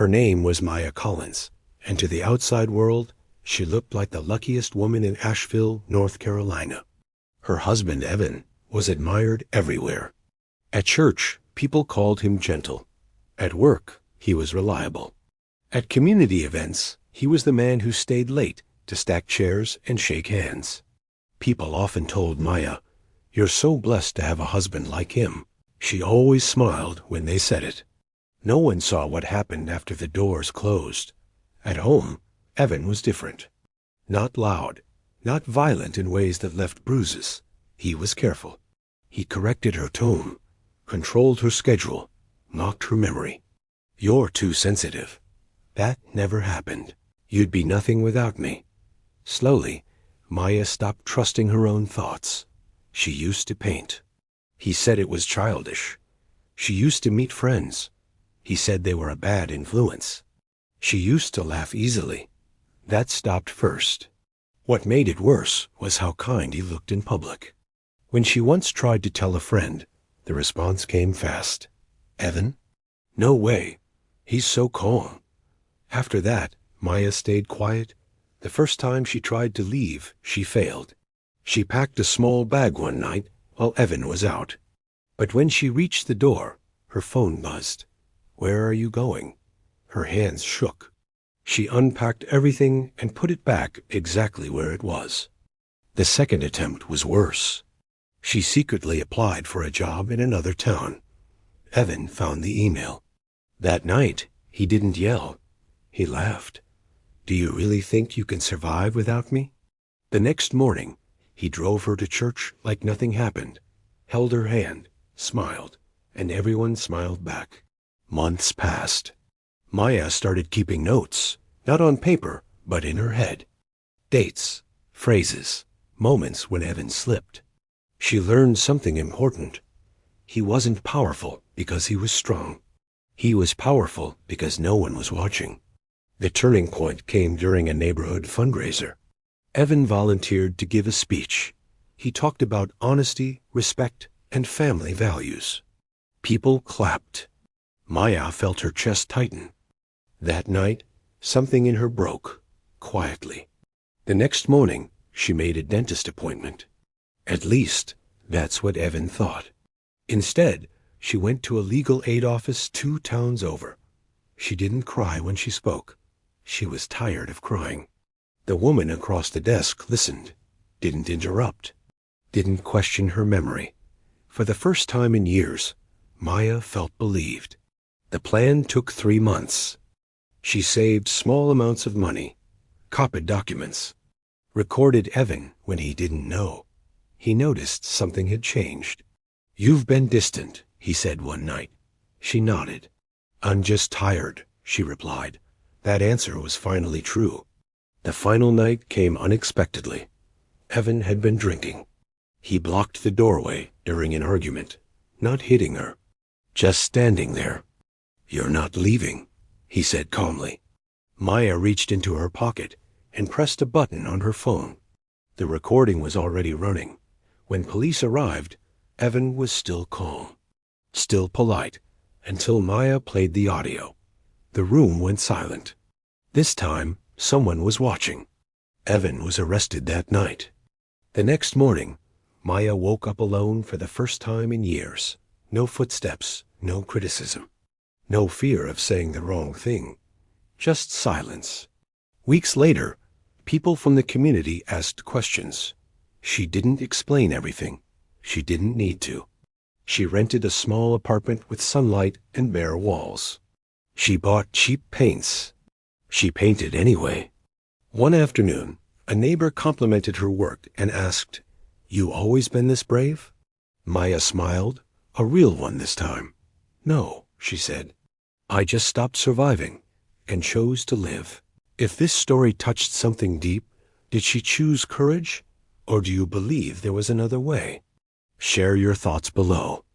Her name was Maya Collins, and to the outside world, she looked like the luckiest woman in Asheville, North Carolina. Her husband, Evan, was admired everywhere. At church, people called him gentle. At work, he was reliable. At community events, he was the man who stayed late to stack chairs and shake hands. People often told Maya, "You're so blessed to have a husband like him." She always smiled when they said it. No one saw what happened after the doors closed. At home, Evan was different. Not loud, not violent in ways that left bruises. He was careful. He corrected her tone, controlled her schedule, mocked her memory. "You're too sensitive. That never happened. You'd be nothing without me." Slowly, Maya stopped trusting her own thoughts. She used to paint. He said it was childish. She used to meet friends. He said they were a bad influence. She used to laugh easily. That stopped first. What made it worse was how kind he looked in public. When she once tried to tell a friend, the response came fast. "Evan? No way. He's so calm." After that, Maya stayed quiet. The first time she tried to leave, she failed. She packed a small bag one night while Evan was out. But when she reached the door, her phone buzzed. "Where are you going?" Her hands shook. She unpacked everything and put it back exactly where it was. The second attempt was worse. She secretly applied for a job in another town. Evan found the email. That night, he didn't yell. He laughed. "Do you really think you can survive without me?" The next morning, he drove her to church like nothing happened, held her hand, smiled, and everyone smiled back. Months passed. Maya started keeping notes, not on paper, but in her head. Dates, phrases, moments when Evan slipped. She learned something important. He wasn't powerful because he was strong. He was powerful because no one was watching. The turning point came during a neighborhood fundraiser. Evan volunteered to give a speech. He talked about honesty, respect, and family values. People clapped. Maya felt her chest tighten. That night, something in her broke, quietly. The next morning, she made a dentist appointment. At least, that's what Evan thought. Instead, she went to a legal aid office 2 towns over. She didn't cry when she spoke. She was tired of crying. The woman across the desk listened, didn't interrupt, didn't question her memory. For the first time in years, Maya felt believed. The plan took 3 months. She saved small amounts of money, copied documents, recorded Evan when he didn't know. He noticed something had changed. "You've been distant," he said one night. She nodded. "I'm just tired," she replied. That answer was finally true. The final night came unexpectedly. Evan had been drinking. He blocked the doorway during an argument, not hitting her, just standing there. "You're not leaving," he said calmly. Maya reached into her pocket and pressed a button on her phone. The recording was already running. When police arrived, Evan was still calm, still polite, until Maya played the audio. The room went silent. This time, someone was watching. Evan was arrested that night. The next morning, Maya woke up alone for the first time in years. No footsteps, no criticism, no fear of saying the wrong thing. Just silence. Weeks later, people from the community asked questions. She didn't explain everything. She didn't need to. She rented a small apartment with sunlight and bare walls. She bought cheap paints. She painted anyway. One afternoon, a neighbor complimented her work and asked, "You always been this brave?" Maya smiled, a real one this time. "No," she said. "I just stopped surviving and chose to live." If this story touched something deep, did she choose courage, or do you believe there was another way? Share your thoughts below.